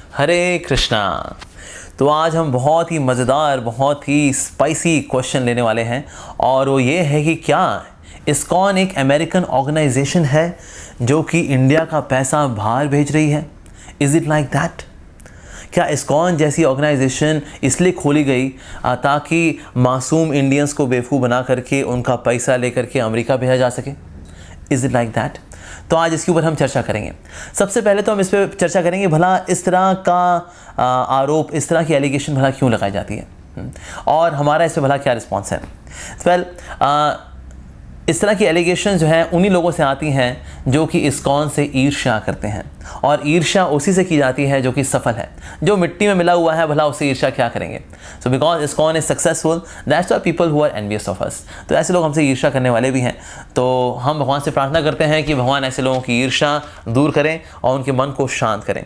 हरे कृष्णा। तो आज हम बहुत ही मज़ेदार, बहुत ही स्पाइसी क्वेश्चन लेने वाले हैं और वो ये है कि क्या इस्कॉन एक अमेरिकन ऑर्गेनाइजेशन है जो कि इंडिया का पैसा बाहर भेज रही है? Is it like that? क्या इस्कॉन जैसी ऑर्गेनाइजेशन इसलिए खोली गई ताकि मासूम इंडियंस को बेवकूफ़ बना करके उनका पैसा लेकर के अमेरिका भेजा जा सके? Is it like that? तो आज इसके ऊपर हम चर्चा करेंगे। सबसे पहले तो हम इस पर चर्चा करेंगे भला इस तरह का आरोप, इस तरह की एलिगेशन भला क्यों लगाई जाती है और हमारा इस पर भला क्या रिस्पॉन्स है। वेल, इस तरह की एलिगेशन जो हैं उन्हीं लोगों से आती हैं जो कि इस्कॉन से ईर्ष्या करते हैं और ईर्ष्या उसी से की जाती है जो कि सफल है। जो मिट्टी में मिला हुआ है भला उससे ईर्ष्या क्या करेंगे? So because ISKCON is successful, that's why people who are envious of us. तो ऐसे लोग हमसे ईर्ष्या करने वाले भी हैं। तो हम भगवान से प्रार्थना करते हैं कि भगवान ऐसे लोगों की ईर्ष्या दूर करें और उनके मन को शांत करें।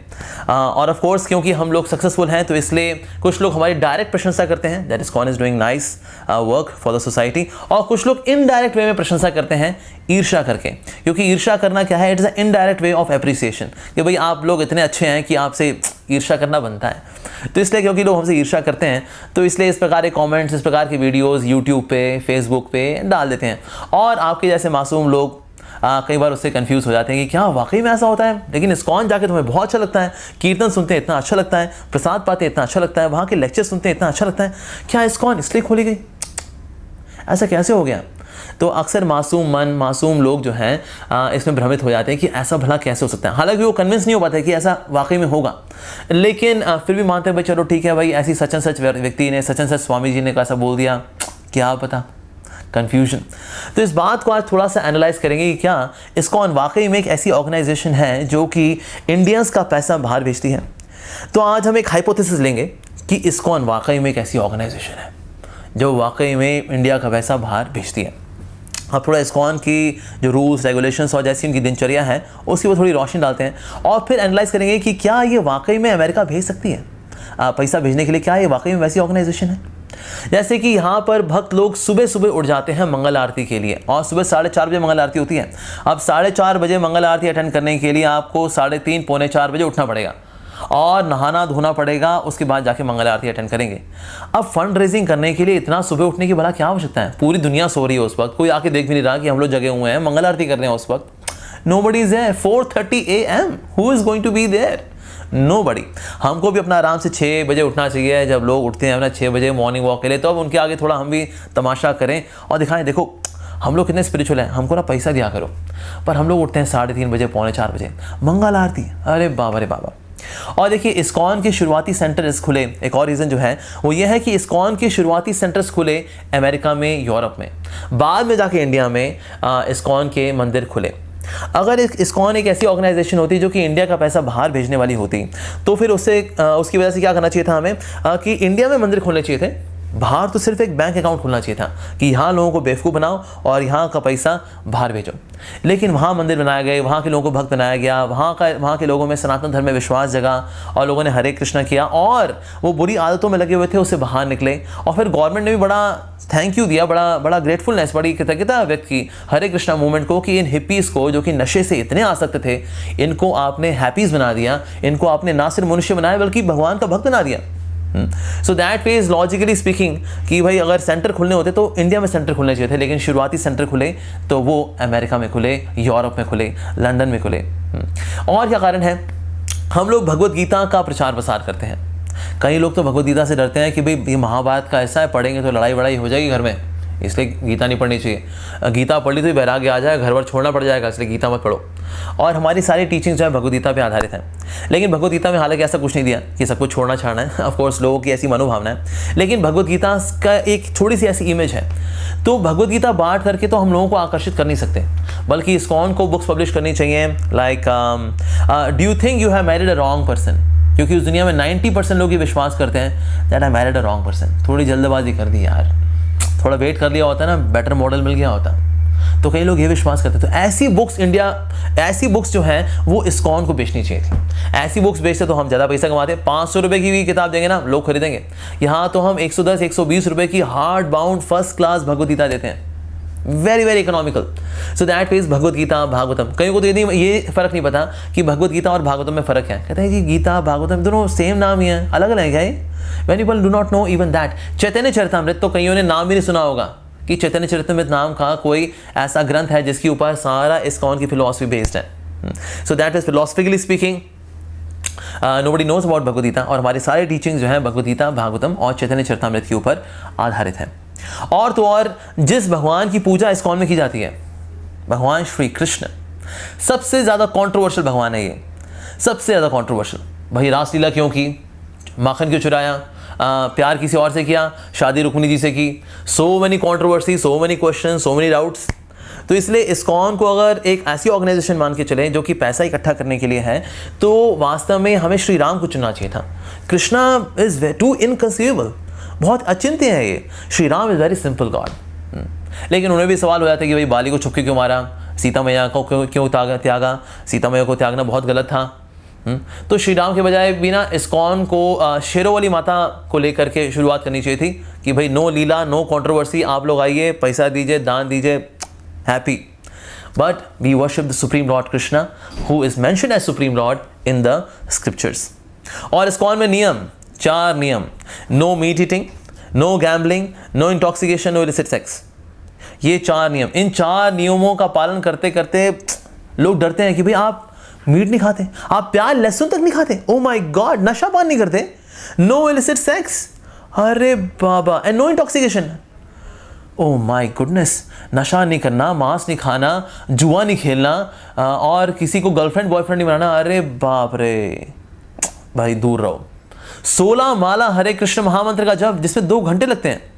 और ऑफ कोर्स क्योंकि हम लोग सक्सेसफुल हैं तो इसलिए कुछ लोग हमारी डायरेक्ट प्रशंसा करते हैं, that ISKCON is doing nice work for the society, और कुछ लोग इनडायरेक्ट वे में प्रशंसा करते हैं ईर्ष्या करके। क्योंकि ईर्ष्या करना क्या है? It is a indirect way of appreciation कि भाई आप लोग इतने अच्छे हैं कि आपसे ईर्ष्या करना बनता है। तो इसलिए क्योंकि लोग हमसे ईर्ष्या करते हैं तो इसलिए इस प्रकार के कमेंट्स, इस प्रकार की वीडियोस यूट्यूब पे, फेसबुक पे डाल देते हैं और आपके जैसे मासूम लोग कई बार उससे कंफ्यूज हो जाते हैं कि क्या वाकई में ऐसा होता है? लेकिन इस्कॉन जाके तुम्हें बहुत अच्छा लगता है, कीर्तन सुनते हैं इतना अच्छा लगता है, प्रसाद पाते हैं इतना अच्छा लगता है, वहाँ के लेक्चर सुनते हैं इतना अच्छा लगता है, क्या इस्कॉन इसलिए खोली गई? ऐसा कैसे हो गया? तो अक्सर मासूम लोग जो हैं इसमें भ्रमित हो जाते हैं कि ऐसा भला कैसे हो सकता है। हालांकि वो कन्विंस नहीं हो पाते कि ऐसा वाकई में होगा, लेकिन फिर भी मानते हैं भाई चलो ठीक है भाई, ऐसी सच एंड सच व्यक्ति ने, such and such Swami ji ने कैसा बोल दिया, क्या पता, कन्फ्यूजन। तो इस बात को आज थोड़ा सा एनालाइज करेंगे कि क्या इस्कॉन वाकई में एक ऐसी ऑर्गेनाइजेशन है जो कि इंडियंस का पैसा बाहर भेजती है। तो आज हम एक हाइपोथेसिस लेंगे कि इस्कॉन वाकई में एक ऐसी ऑर्गेनाइजेशन है जो वाकई में इंडिया का पैसा बाहर भेजती है। अब थोड़ा इस्कॉन की जो रूल्स, रेगुलेशंस और जैसी उनकी दिनचर्या है उसकी वो थोड़ी रोशनी डालते हैं और फिर एनालाइज करेंगे कि क्या ये वाकई में अमेरिका भेज सकती है पैसा भेजने के लिए? क्या ये वाकई में वैसी ऑर्गेनाइजेशन है? जैसे कि यहाँ पर भक्त लोग सुबह सुबह उठ जाते हैं मंगल आरती के लिए और सुबह 4:30 बजे मंगल आरती होती है। अब 4:30 बजे मंगल आरती अटेंड करने के लिए आपको 3:30 पौने 4 बजे उठना पड़ेगा और नहाना धोना पड़ेगा, उसके बाद जाके मंगल आरती अटेंड करेंगे। अब फंड रेजिंग करने के लिए इतना सुबह उठने की भला क्या आवश्यकता है? पूरी दुनिया सो रही है उस वक्त, कोई आके देख भी नहीं रहा कि हम लोग जगे हुए हैं, मंगल आरती कर रहे हैं उस वक्त। Nobody is there. 4:30 AM, who is going to be there? Nobody. हमको भी अपना आराम से 6 बजे उठना चाहिए। जब लोग उठते हैं अपना 6 बजे मॉर्निंग वॉक के लिए, तो अब उनके आगे थोड़ा हम भी तमाशा करें और दिखाएं, देखो हम लोग कितने स्पिरिचुअल हैं, हमको ना पैसा दिया करो। पर हम लोग उठते हैं 3:30 बजे, पौने 4 बजे, मंगल आरती, अरे बाबा रे बाबा। और देखिए इस्कॉन के शुरुआती सेंटर्स खुले, एक और रीज़न जो है वो ये है कि इस्कॉन के शुरुआती सेंटर्स खुले अमेरिका में, यूरोप में, बाद में जाके इंडिया में इस्कॉन के मंदिर खुले। अगर इस्कॉन एक ऐसी ऑर्गेनाइजेशन होती जो कि इंडिया का पैसा बाहर भेजने वाली होती तो फिर उसकी वजह से क्या करना चाहिए था हमें कि इंडिया में मंदिर खोलने चाहिए थे। बाहर तो सिर्फ एक बैंक अकाउंट खोलना चाहिए था कि यहाँ लोगों को बेवकूफ़ बनाओ और यहाँ का पैसा बाहर भेजो। लेकिन वहाँ मंदिर बनाए गए, वहाँ के लोगों को भक्त बनाया गया, वहाँ के लोगों में सनातन धर्म में विश्वास जगा और लोगों ने हरे कृष्णा किया और वो बुरी आदतों में लगे हुए थे उससे बाहर निकले। और फिर गवर्नमेंट ने भी बड़ा थैंक यू दिया, बड़ा ग्रेटफुलनेस, बड़ी कृतज्ञता व्यक्त की हरे कृष्णा मूवमेंट को कि इन हिप्पीज़ को जो कि नशे से इतने आसक्त थे, इनको आपने हैप्पीज़ बना दिया, इनको आपने ना सिर्फ मनुष्य बनाया बल्कि भगवान का भक्त बना दिया। So that way is logically speaking कि भाई अगर सेंटर खुलने होते तो इंडिया में सेंटर खुलने चाहिए थे, लेकिन शुरुआती सेंटर खुले तो वो अमेरिका में खुले, यूरोप में खुले, लंदन में खुले। और क्या कारण है? हम लोग भगवत गीता का प्रचार प्रसार करते हैं। कई लोग तो भगवत गीता से डरते हैं कि भाई ये महाभारत का ऐसा है, पढ़ेंगे तो लड़ाई वड़ाई हो जाएगी घर में, इसलिए गीता नहीं पढ़नी चाहिए। गीता पढ़ ली तो वैराग्य आ जाएगा, घर पर छोड़ना पड़ जाएगा, इसलिए गीता मत पढ़ो। और हमारी सारी टीचिंग जो है भगवत गीता पे आधारित है। लेकिन भगवत गीता में हालांकि ऐसा कुछ नहीं दिया कि सब कुछ छोड़ना छाड़ना है, ऑफ कोर्स लोगों की ऐसी मनोभावना है, लेकिन भगवत गीता का एक थोड़ी सी ऐसी इमेज है। तो भगवत गीता बांट करके तो हम लोगों को आकर्षित कर नहीं सकते, बल्कि इस्कॉन को बुक्स पब्लिश करनी चाहिए like do you think you have married a wrong person? क्योंकि उस दुनिया में 90% लोग ये विश्वास करते हैं that I married a wrong person. थोड़ी जल्दबाजी कर दी यार, थोड़ा वेट कर लिया होता ना, बेटर मॉडल मिल गया होता। तो कई लोग ये विश्वास करते। तो ऐसी बुक्स जो हैं वो इस्कॉन को बेचनी चाहिए थी। ऐसी बुक्स बेचते तो हम ज़्यादा पैसा कमाते। 500 रुपये की भी किताब देंगे ना, लोग खरीदेंगे। यहाँ तो हम 110-120 रुपये की hard bound first class Bhagavad Gita देते हैं। Very very economical. So that means Bhagavad Gita, Bhagavatam. कईयों को तो ये फ़र्क नहीं पता कि भगवत गीता और भागवतम में फ़र्क है. कहते हैं जी गीता भागवतम दोनों सेम नाम ही है, अलग अलग है क्या ये? When people do not know even that. चैतन्य चरितमृत तो कईयों ने नाम भी नहीं सुना होगा कि चैतन्य चरितमृत नाम का कोई ऐसा ग्रंथ है जिसके ऊपर सारा इस्कॉन की फिलॉसफी बेस्ड है. So that is philosophically speaking nobody knows about Bhagavad Gita. और हमारे सारे टीचिंग जो है भगवद गीता, भागवतम और चैतन्य चरितमृत के ऊपर आधारित है. और तो और जिस भगवान की पूजा इस्कॉन में की जाती है, भगवान श्री कृष्ण, सबसे ज़्यादा कॉन्ट्रोवर्शियल भगवान है ये, सबसे ज़्यादा कॉन्ट्रोवर्शियल. भाई रासलीला क्यों की, माखन क्यों चुराया, प्यार किसी और से किया, शादी रुक्मिणी जी से की, so many controversy, so many question, so many doubts. तो इसलिए इस्कॉन को अगर एक ऐसी ऑर्गेनाइजेशन मान के चले जो कि पैसा इकट्ठा करने के लिए है, तो वास्तव में हमें श्री राम को चुनना चाहिए था. कृष्णा इज टू इनकंसीवेबल, बहुत अचिंत्य है ये. Shri Ram is very simple God. लेकिन उन्हें भी सवाल हो जाता है कि भाई बाली को छुपके क्यों मारा, सीता मैया को क्यों त्यागा, सीता मैया को त्यागना बहुत गलत था. तो श्री राम के बजाय बिना इस्कॉन को शेरों वाली माता को लेकर के शुरुआत करनी चाहिए थी कि भाई नो लीला, नो कंट्रोवर्सी, आप लोग आइए, पैसा दीजिए, दान दीजिए, happy. But we worship the supreme lord Krishna who is mentioned as supreme lord in the scriptures. और इस्कॉन में नियम, 4 नियम: no meat eating, no gambling, no intoxication, no illicit sex. ये 4 नियम, इन 4 नियमों का पालन करते करते लोग डरते हैं कि भाई आप मीट नहीं खाते, आप प्याज लहसुन तक नहीं खाते, ओ माय गॉड, नशा पान नहीं करते, नो इलिसिट सेक्स, अरे बाबा, and no intoxication, oh my goodness, नशा नहीं करना, मांस नहीं खाना, जुआ नहीं खेलना, और किसी को गर्लफ्रेंड बॉयफ्रेंड नहीं बनाना, अरे बाप रे, भाई दूर रहो. 16 माला हरे कृष्ण महामंत्र का जप जिसमें 2 घंटे लगते हैं.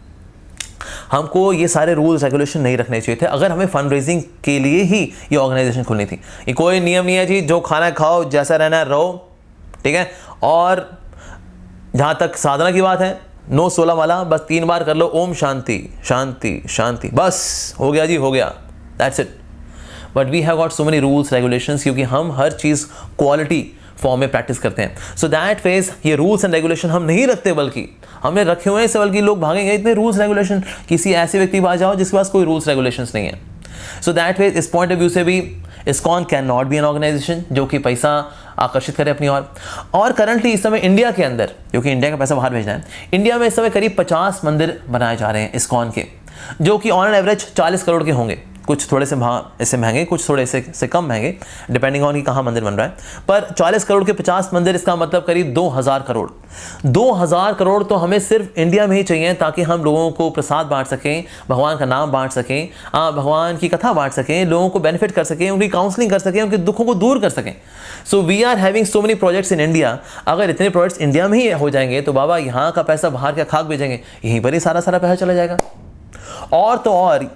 हमको ये सारे रूल्स रेगुलेशन नहीं रखने चाहिए थे अगर हमें फंड रेजिंग के लिए ही ये ऑर्गेनाइजेशन खोलनी थी. ये कोई नियम नहीं है जी, जो खाना है खाओ, जैसा रहना है रहो, ठीक है. और जहाँ तक साधना की बात है, नो 16 माला, बस 3 बार कर लो, ओम शांति शांति शांति, बस हो गया जी, हो गया, that's it. But we have got so many rules regulations, क्योंकि हम हर चीज़ क्वालिटी फॉर्म में प्रैक्टिस करते हैं. सो दैट फेज ये रूल्स एंड रेगुलेशन हम नहीं रखते, बल्कि हमने रखे हुए हैं इस, बल्कि लोग भागेंगे इतने रूल्स रेगुलेशन. किसी ऐसे व्यक्ति के पास जाओ जिसके पास कोई रूल्स रेगुलेशंस नहीं है. सो दैट फेज इस पॉइंट ऑफ व्यू से भी ISKCON can not be an organisation जो कि पैसा आकर्षित करे अपनी ओर. और करंटली इस समय इंडिया के अंदर, क्योंकि इंडिया का पैसा बाहर भेजना है, इंडिया में इस समय करीब 50 मंदिर बनाए जा रहे हैं इस्कॉन के, जो कि ऑन एवरेज 40 करोड़ के होंगे. कुछ थोड़े से इससे महंगे, कुछ थोड़े से कम महंगे, डिपेंडिंग ऑन कि कहाँ मंदिर बन रहा है. पर 40 करोड़ के 50 मंदिर, इसका मतलब करीब 2000 करोड़. 2000 करोड़ तो हमें सिर्फ इंडिया में ही चाहिए, ताकि हम लोगों को प्रसाद बांट सकें, भगवान का नाम बांट सकें, भगवान की कथा बांट सकें, लोगों को बेनिफिट कर सकें, उनकी काउंसलिंग कर सकें, उनके दुखों को दूर कर सकें. So we are having so many projects in India. अगर इतने प्रोजेक्ट्स इंडिया में ही हो जाएंगे तो बाबा यहाँ का पैसा बाहर क्या खाक भेजेंगे, यहीं पर ही सारा पैसा चला जाएगा. और तो और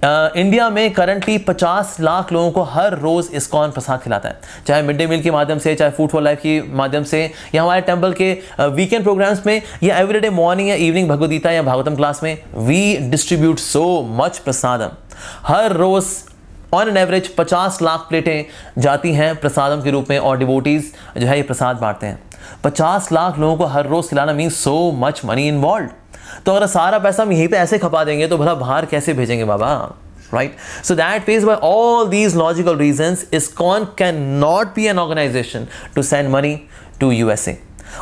इंडिया में करंटली 50 लाख लोगों को हर रोज इस्कॉन प्रसाद खिलाता है, चाहे मिड डे मील के माध्यम से, चाहे फूड फॉर लाइफ के माध्यम से, या हमारे टेंपल के वीकेंड प्रोग्राम्स में, या एवरीडे मॉर्निंग या इवनिंग भगवद गीता या भागवतम क्लास में. We distribute so much prasadam. हर रोज ऑन एन एवरेज 50 लाख प्लेटें जाती हैं प्रसादम के रूप में, और डिवोटीज जो है ये प्रसाद बांटते हैं. 50 लाख लोगों को हर रोज खिलाना means so much money involve. तो अगर सारा पैसा हम यहीं पे ऐसे खपा देंगे तो भला बाहर कैसे भेजेंगे बाबा, right? So that means by all these logical reasons ISKCON can not be an organization to send money to USA.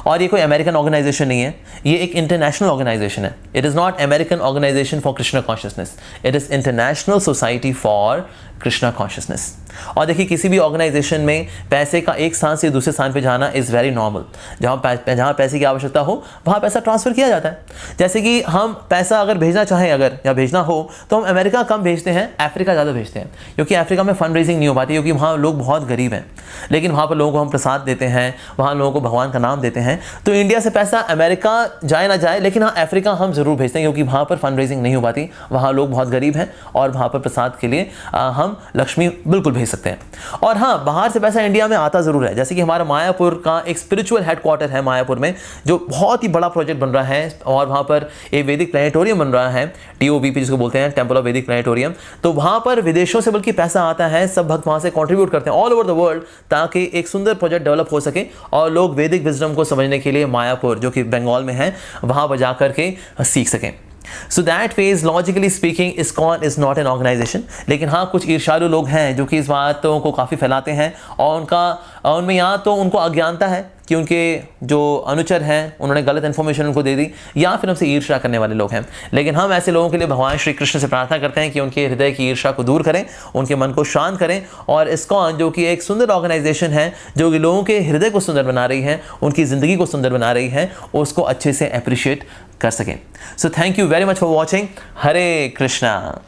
और ये कोई अमेरिकन ऑर्गेनाइजेशन नहीं है, ये एक इंटरनेशनल ऑर्गेनाइजेशन है. It is not American organisation for Krishna consciousness, it is international society for Krishna consciousness. और देखिए, किसी भी ऑर्गेनाइजेशन में पैसे का एक स्थान से दूसरे स्थान पे जाना इज़ वेरी नॉर्मल. जहाँ पैसे की आवश्यकता हो वहाँ पैसा ट्रांसफ़र किया जाता है. जैसे कि हम पैसा अगर भेजना चाहें, अगर या भेजना हो, तो हम अमेरिका कम भेजते हैं, अफ्रीका ज़्यादा भेजते हैं, क्योंकि अफ्रीका में फंड रेजिंग नहीं हो पाती, क्योंकि वहाँ लोग बहुत गरीब हैं. लेकिन वहाँ पर लोगों को हम प्रसाद देते हैं, वहाँ लोगों को भगवान का नाम देते हैं. तो इंडिया से पैसा अमेरिका जाए ना जाए, लेकिन हाँ अफ्रीका हम ज़रूर भेजते हैं, क्योंकि वहाँ पर फंड रेजिंग नहीं हो पाती, वहाँ लोग बहुत गरीब हैं, और वहाँ पर प्रसाद के लिए हम लक्ष्मी बिल्कुल भेज सकते हैं. और हाँ, बाहर से पैसा इंडिया में आता ज़रूर है. जैसे कि हमारा मायापुर का एक स्पिरिचुअल हेडक्वार्टर है मायापुर में, जो बहुत ही बड़ा प्रोजेक्ट बन रहा है, और वहाँ पर एक वैदिक प्लैनेटोरियम बन रहा है, TOVP जिसको बोलते हैं, टेम्पल ऑफ वैदिक प्लैनेटोरियम. तो वहाँ पर विदेशों से बल्कि पैसा आता है, सब भक्त वहाँ से कंट्रीब्यूट करते हैं ऑल ओवर द वर्ल्ड, ताकि एक सुंदर प्रोजेक्ट डेवलप हो सके, और लोग वैदिक विजडम को समझने के लिए मायापुर, जो कि बंगाल में है, वहाँ पर जा करके सीख सकें. So that ways logically speaking ISKCON is not an organisation. लेकिन हाँ, कुछ ईर्ष्यालु लोग हैं जो कि इस बातों को काफ़ी फैलाते हैं और उनमें या तो उनको अज्ञानता है कि उनके जो अनुचर हैं उन्होंने गलत इन्फॉर्मेशन उनको दे दी, या फिर हमसे ईर्ष्या करने वाले लोग हैं। लेकिन हम ऐसे लोगों के लिए भगवान श्री कृष्ण से प्रार्थना करते हैं कि उनके हृदय की ईर्ष्या को दूर करें, उनके मन को शांत करें, और इस्कॉन जो कि एक सुंदर ऑर्गेनाइजेशन है जो कि लोगों के हृदय को सुंदर बना रही है, उनकी ज़िंदगी को सुंदर बना रही है, उसको अच्छे से अप्रिशिएट कर सकें। So thank you very much for watching. Hare Krishna.